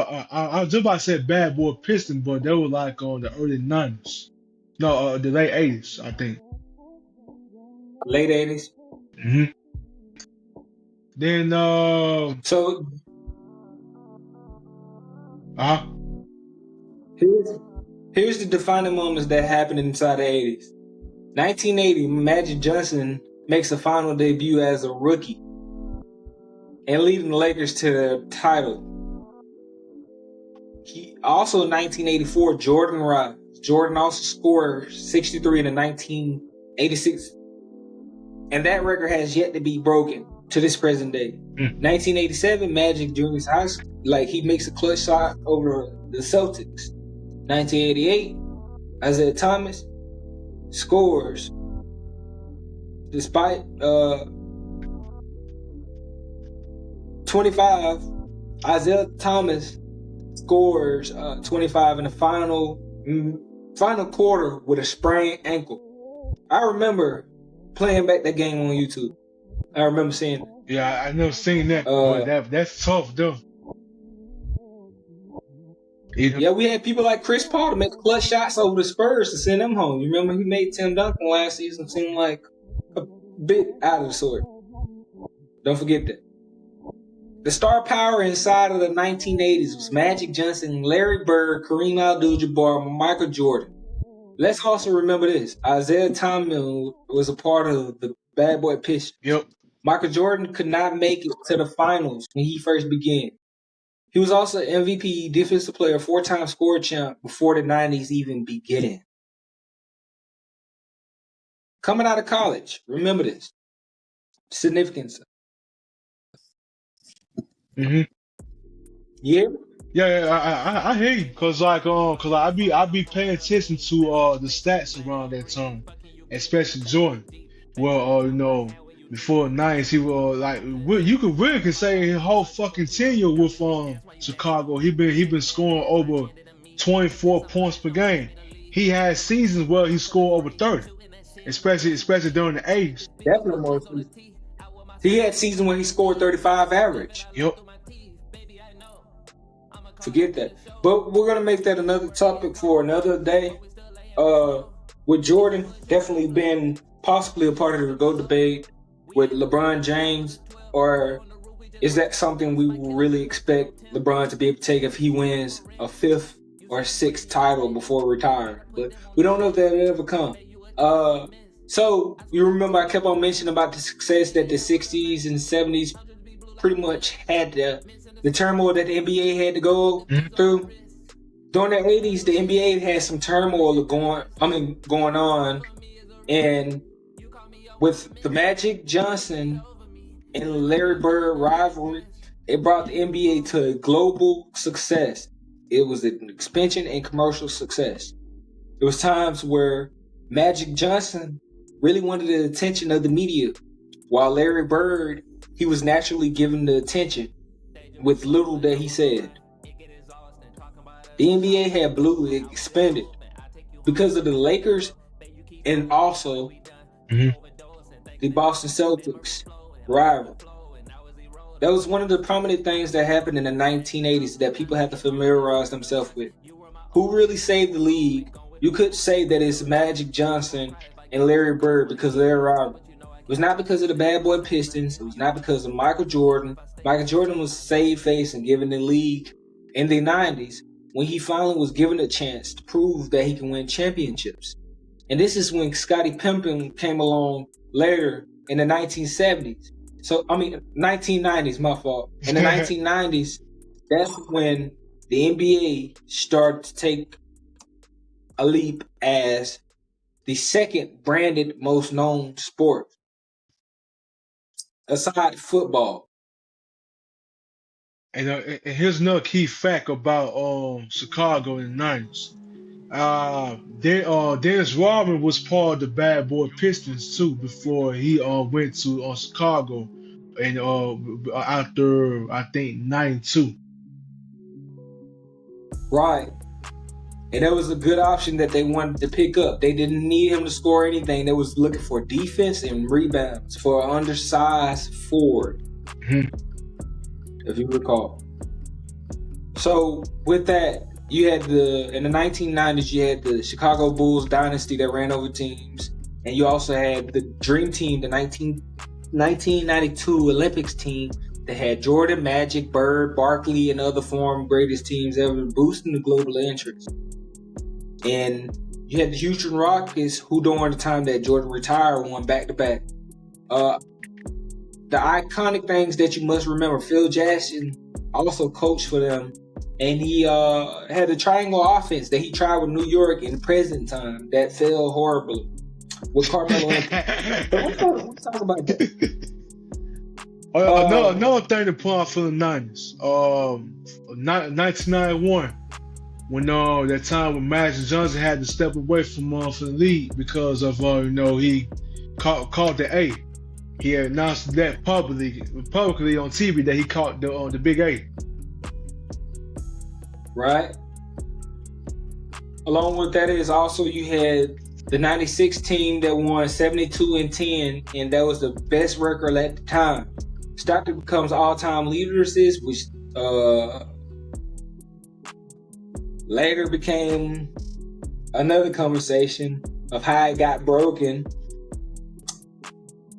I was just about to say Bad Boy Piston, but they were like on the early '90s. No, the late '80s, I think. Late 80s. hmm Then So uh here's here's the defining moments that happened inside the 80s. 1980, Magic Johnson makes a final debut as a rookie and leading the Lakers to the title. He also in 1984, Jordan rise. Jordan also scored 63 in the 1986, and that record has yet to be broken to this present day. 1987, Magic Junior's high school, like he makes a clutch shot over the Celtics. 1988, Isaiah Thomas scores despite 25. Isaiah Thomas scores 25 in the final quarter with a sprained ankle. I remember playing back that game on YouTube. I remember seeing it. yeah, I never seen that, but that's tough though. Yeah, we had people like Chris Paul to make clutch shots over the Spurs to send them home. You remember he made Tim Duncan last season seem like a bit out of the sort. Don't forget that. The star power inside of the 1980s was Magic Johnson, Larry Bird, Kareem Abdul-Jabbar, Michael Jordan. Let's also remember this. Isaiah Thomas was a part of the Bad Boy Pistons. Yep. Michael Jordan could not make it to the finals when he first began. He was also MVP, defensive player, 4-time score champ before the 90s even began. Coming out of college, remember this. Significance. Mm-hmm. Yeah? Yeah, I hear you, cause I be paying attention to the stats around that time, especially Jordan. Well, before the '90s, he was you could really say his whole fucking tenure with Chicago. He been scoring over 24 points per game. He had seasons where he scored over 30, especially during the '80s. Definitely more. He had season where he scored 35 average. Yep. Forget that. But we're gonna make that another topic for another day. With Jordan definitely been possibly a part of the GOAT debate with LeBron James, or is that something we will really expect LeBron to be able to take if he wins a 5th or 6th title before retiring? But we don't know if that'll ever come. So you remember I kept on mentioning about the success that the 60s and 70s pretty much had the turmoil that the NBA had to go through. During the 80s, the NBA had some turmoil going on, and with the Magic Johnson and Larry Bird rivalry, it brought the NBA to a global success. It was an expansion and commercial success. There was times where Magic Johnson really wanted the attention of the media, while Larry Bird, he was naturally given the attention with little that he said. The NBA had expanded because of the Lakers and also the Boston Celtics rival. That was one of the prominent things that happened in the 1980s that people had to familiarize themselves with. Who really saved the league? You could say that it's Magic Johnson and Larry Bird because of their rivalry. It was not because of the Bad Boy Pistons. It was not because of Michael Jordan. Michael Jordan was saved face and given the league in the 90s when he finally was given a chance to prove that he can win championships. And this is when Scottie Pippen came along later in the 1970s. 1990s, my fault. In the 1990s, that's when the NBA started to take a leap as the second branded most known sport aside football. And here's another key fact about Chicago in the '90s. Dennis Rodman was part of the Bad Boy Pistons too before he went to Chicago, and after I think '92. Right. And that was a good option that they wanted to pick up. They didn't need him to score anything. They was looking for defense and rebounds for an undersized forward. If you recall. So with that, you had in the 1990s, you had the Chicago Bulls dynasty that ran over teams, and you also had the Dream Team, the 1992 Olympics team that had Jordan, Magic, Bird, Barkley, and other former greatest teams ever, boosting the global interest. And you had the Houston Rockets, who during the time that Jordan retired, won back-to-back. The iconic things that you must remember: Phil Jackson also coached for them, and he had a triangle offense that he tried with New York in the present time that failed horribly with Carmelo Anthony. So let's talk about that. Another thing to point out for the Niners. 1991, when that time when Magic Johnson had to step away from the league because of he caught the A. He had announced that publicly on TV that he caught the big A. Right. Along with that is also you had the 96 team that won 72-10, and that was the best record at the time. Stockton becomes all-time leader assist, which later became another conversation of how it got broken.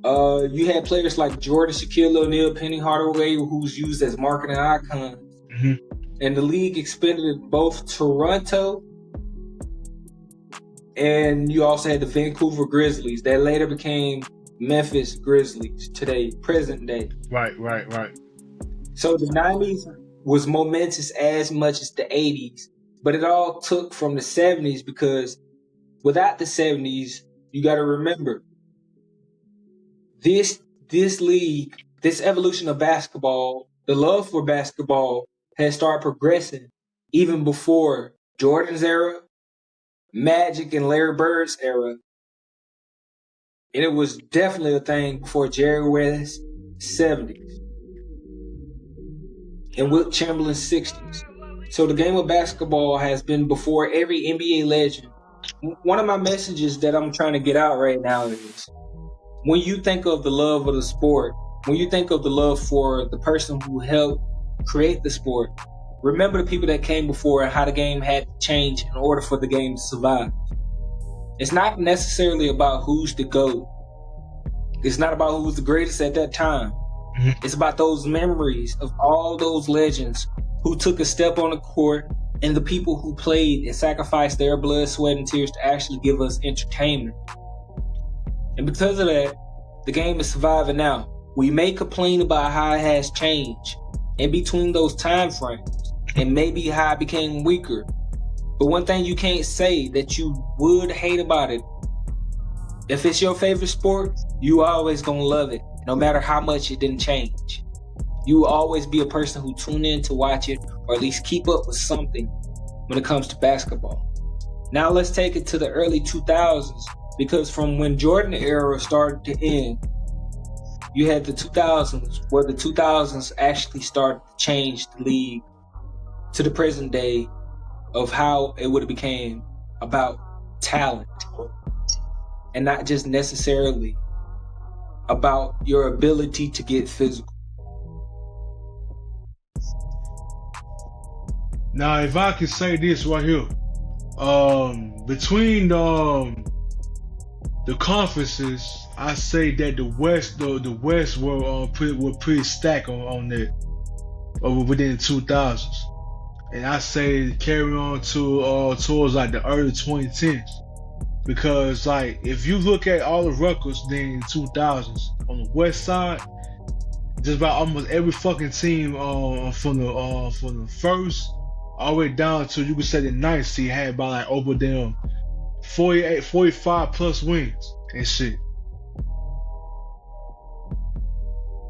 You had players like Jordan, Shaquille O'Neal, Penny Hardaway, who's used as marketing icons. Mm-hmm. And the league expanded both Toronto, and you also had the Vancouver Grizzlies that later became Memphis Grizzlies today, present day. Right. So the 90s was momentous as much as the 80s, but it all took from the 70s, because without the 70s, you got to remember, this league, this evolution of basketball, the love for basketball had started progressing even before Jordan's era, Magic and Larry Bird's era. And it was definitely a thing before Jerry West's 70s and Wilt Chamberlain's 60s. So the game of basketball has been before every NBA legend. One of my messages that I'm trying to get out right now is, when you think of the love of the sport, when you think of the love for the person who helped create the sport, remember the people that came before and how the game had to change in order for the game to survive. It's not necessarily about who's the GOAT. It's not about who's the greatest at that time. Mm-hmm. It's about those memories of all those legends who took a step on the court, and the people who played and sacrificed their blood, sweat, and tears to actually give us entertainment. And because of that, the game is surviving now. We may complain about how it has changed in between those time frames, and maybe how it became weaker. But one thing you can't say that you would hate about it, if it's your favorite sport, you always gonna love it, no matter how much it didn't change. You will always be a person who tune in to watch it, or at least keep up with something when it comes to basketball. Now let's take it to the early 2000s, because from when Jordan era started to end, you had the 2000s, where the 2000s actually started to change the league to the present day of how it would have became about talent, and not just necessarily about your ability to get physical. Now, if I could say this right here, between the conferences, I say that the West were pretty stacked on that within the 2000s, and I say carry on to towards like the early 2010s, because like if you look at all the records in the 2000s on the West side, just about almost every fucking team from the first all the way down to, you could say, the ninth seed had about like over them 48, 45 plus wins and shit.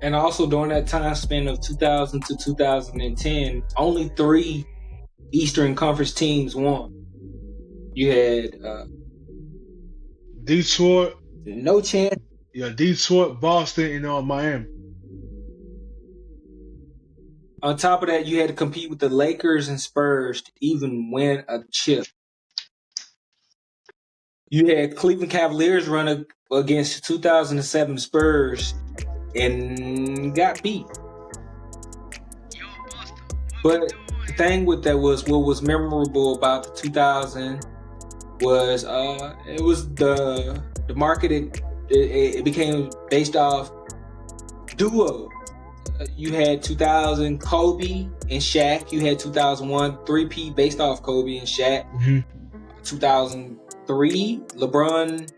And also during that time span of 2000 to 2010, only 3 Eastern Conference teams won. You had Detroit, no chance. Yeah, Detroit, Boston, and Miami. On top of that, you had to compete with the Lakers and Spurs to even win a chip. You had Cleveland Cavaliers run against 2007 Spurs and got beat. But the thing with that was what was memorable about the 2000 was it was the market. It became based off duo. You had 2000 Kobe and Shaq. You had 2001 3P based off Kobe and Shaq. 2003 LeBron,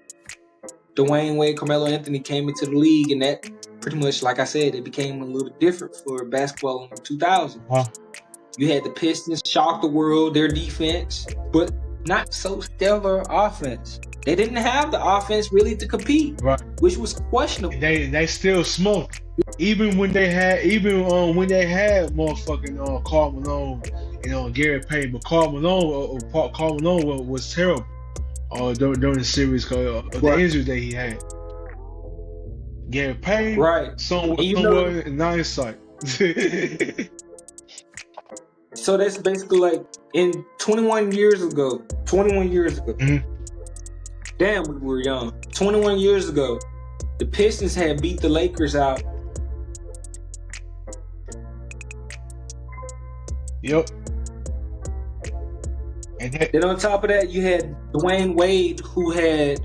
Dwayne Wade, Carmelo Anthony came into the league, and that pretty much, like I said, it became a little different for basketball in the 2000s. You had the Pistons shock the world, their defense, but not so stellar offense. They didn't have the offense really to compete, which was questionable. They still smoked. Even when they had motherfucking Karl Malone and Gary Payton, but Karl Malone was terrible during the series because of the injury that he had. Gary Payton, somewhat in hindsight. So that's basically like in 21 years ago. Damn, we were young. 21 years ago, the Pistons had beat the Lakers out. Yep. And then on top of that, you had Dwayne Wade, who had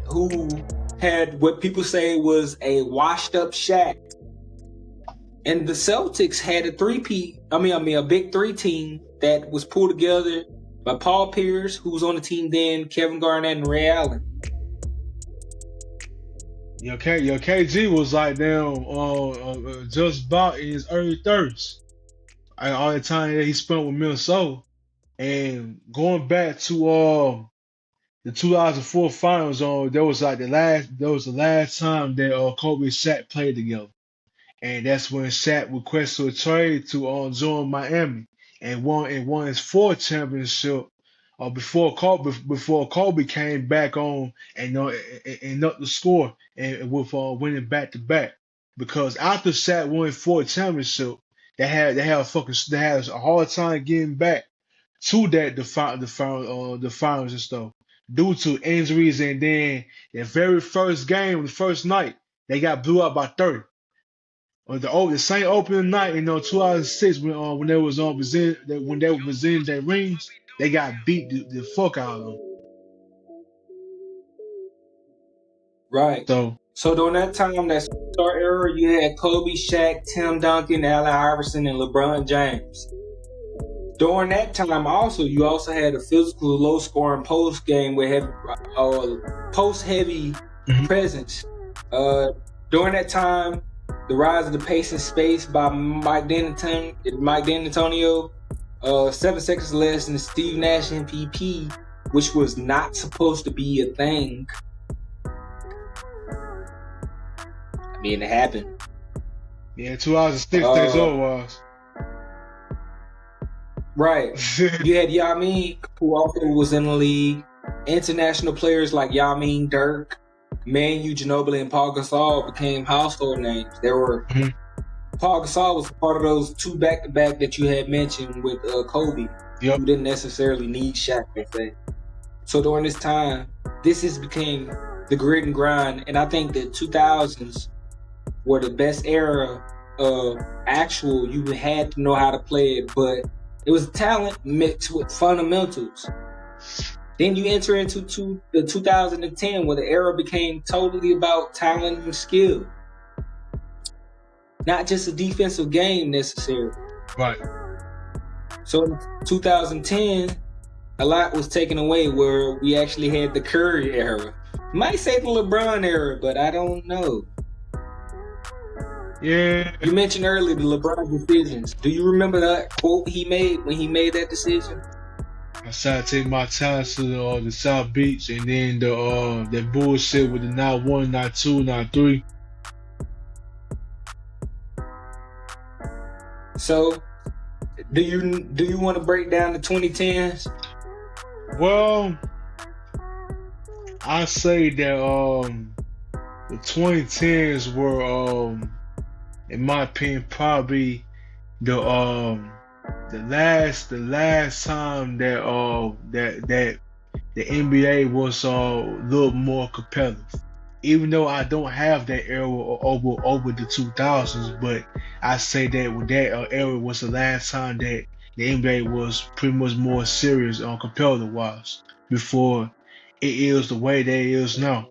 what people say was a washed-up Shaq. And the Celtics had a big three team that was pulled together by Paul Pierce, who was on the team then, Kevin Garnett, and Ray Allen. Your KG was like just about in his early 30s. All the time that he spent with Minnesota, and going back to the 2004 finals, that was the last time that Kobe and Shaq played together, and that's when Shaq requested a trade to join Miami and won his fourth championship. Before Kobe came back on and up the score and with winning back to back, because after Shaq won his fourth championship, they had a hard time getting back to the finals and stuff due to injuries, and then the very first game, the first night, they got blew up by 30. The same opening night in 2006 when they was when they were presenting their rings, they got beat the fuck out of them. Right. So during that time, that star era, you had Kobe, Shaq, Tim Duncan, Allen Iverson, and LeBron James. During that time, you also had a physical, low-scoring post game with post-heavy presence. During that time, the rise of the pace and space by Mike D'Antonio, 7 seconds less than Steve Nash MPP, which was not supposed to be a thing. I mean, it happened. Yeah, 2006 that's all it was. Right. You had Yamin, who also was in the league. International players like Yamin, Dirk, Manu Ginobili, and Paul Gasol became household names. Paul Gasol was part of those two back-to-back that you had mentioned with Kobe. Yep. Who didn't necessarily need Shaq per se. So during this time, this became the grit and grind, and I think the 2000s were the best era of actual. You had to know how to play it, but it was talent mixed with fundamentals. Then you enter into the 2010, where the era became totally about talent and skill. Not just a defensive game necessarily. Right. So in 2010, a lot was taken away, where we actually had the Curry era. Might say the LeBron era, but I don't know. Yeah. You mentioned earlier the LeBron decisions. Do you remember that quote he made when he made that decision? I decided to take my time to the South Beach, and then that bullshit with the not 1, not 2, not 3. So, do you want to break down the 2010s? Well, I say that the 2010s were in my opinion probably the last time that the NBA was a little more competitive. Even though I don't have that era over the 2000s, but I say that that era was the last time that the NBA was pretty much more serious on competitive wise before it is the way that it is now.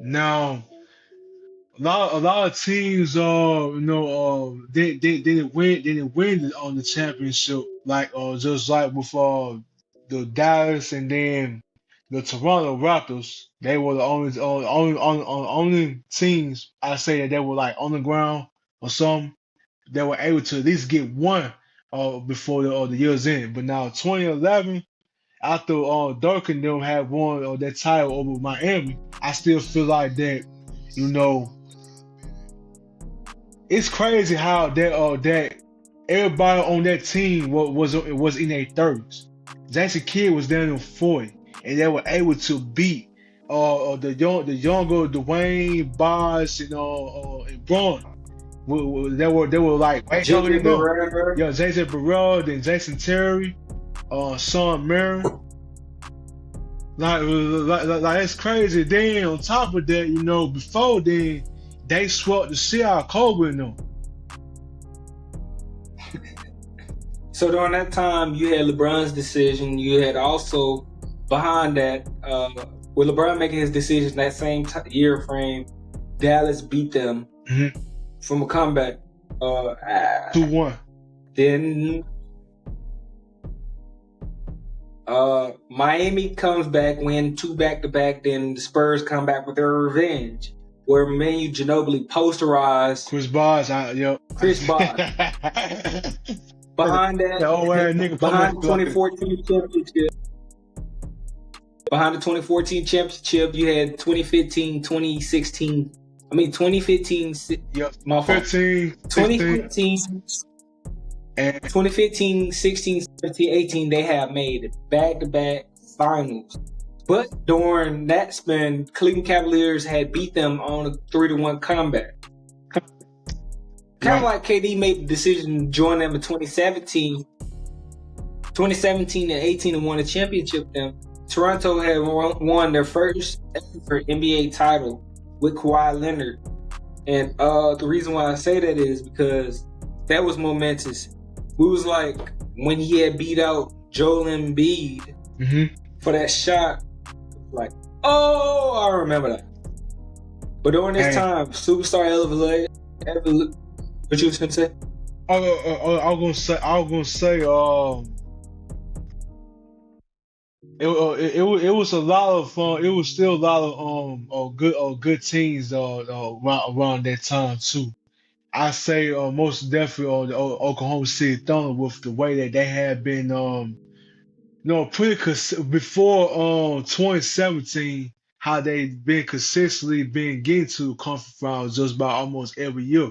Now, a lot of teams, they didn't win on the championship like just like with the Dallas and then the Toronto Raptors. They were the only teams I say that they were like on the ground or something. They were able to at least get one before the year's end. But now 2011, after Dirk and them had won that title over Miami, I still feel like that, you know, it's crazy how that everybody on that team was in their thirties. Jason Kidd was down in 40, and they were able to beat the younger Dwayne, Bosh, and Braun. They were like way younger J.J. than them. Barea. Yeah, Jason Burrell, then Jason Terry, Sean Merritt. Like it's crazy. Then on top of that, before then, they swept the shit out of Kobe and them. So during that time, you had LeBron's decision. You had also behind that, with LeBron making his decision that same year frame, Dallas beat them from a comeback. 2-1. Then Miami comes back, win 2 back-to-back. Then the Spurs come back with their revenge, where Manu Ginobili posterized Chris Bosh, Chris Bosh. Behind that, behind the 2014 championship. Behind the 2014 championship, you had 2015, 2016. I mean, 2015. Yep. My fault. 2015. And 2015, 16, 17, 18, they have made back-to-back finals. But during that span, Cleveland Cavaliers had beat them on a 3-1 comeback. Kind of like KD made the decision to join them in 2017 and 18 and won a championship then. Toronto had won their first ever NBA title with Kawhi Leonard. And the reason why I say that is because that was momentous. We was like, when he had beat out Joel Embiid for that shot, like, oh, I remember that. But during this time, superstar elevator, what you was gonna say? I was gonna say, it was a lot of fun. It was still a lot of good teams around that time too. I say most definitely the Oklahoma City Thunder with the way that they had been before 2017, how they've been consistently been getting to the conference finals just about almost every year.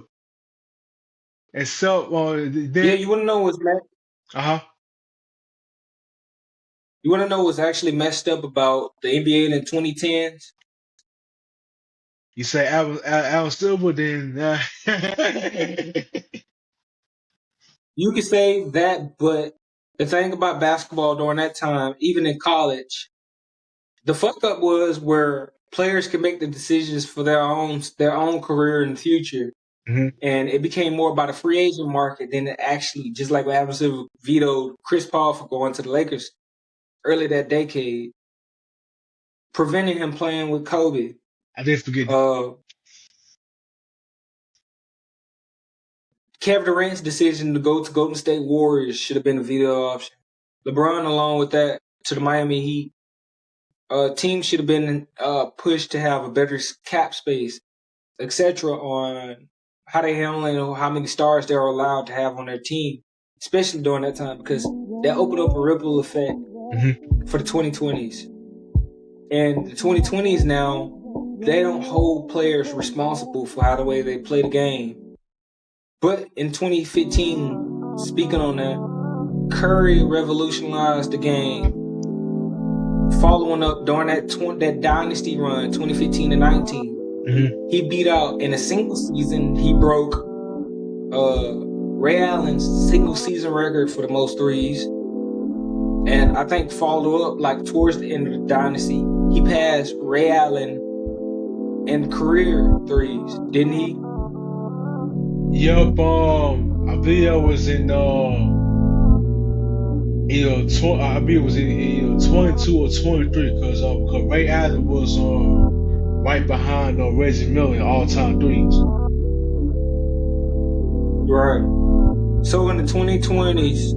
Except then, yeah, you wanna know what's You wanna know what's actually messed up about the NBA in the 2010s? You say Adam Silver, then You could say that, but the thing about basketball during that time, even in college, the fuck up was where players could make the decisions for their own career in the future. And it became more about a free agent market than it actually, just like what Adam Silver vetoed Chris Paul for going to the Lakers early that decade, preventing him playing with Kobe. I did forget. Kevin Durant's decision to go to Golden State Warriors should have been a veto option. LeBron, along with that, to the Miami Heat. Teams should have been pushed to have a better cap space, etc., on how they handle how many stars they're allowed to have on their team, especially during that time, because that opened up a ripple effect for the 2020s. And the 2020s now, they don't hold players responsible for how the way they play the game. But in 2015, speaking on that, Curry revolutionized the game. Following up during that dynasty run, 2015 to 19, he beat out in a single season. He broke Ray Allen's single season record for the most threes, and I think followed up like towards the end of the dynasty, he passed Ray Allen in career threes, didn't he? Yup. I believe that was in I believe it was in 22 or 23, because Ray Allen was right behind Reggie Miller in all-time threes. Right. So in the 2020s,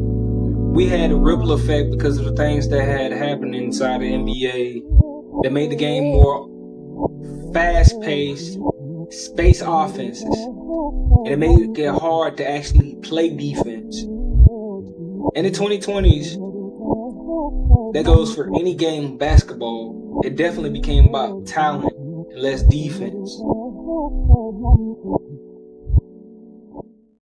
we had a ripple effect because of the things that had happened inside the NBA that made the game more fast-paced, space offenses, and it made it hard to actually play defense. In the 2020s, that goes for any game of basketball. It definitely became about talent and less defense.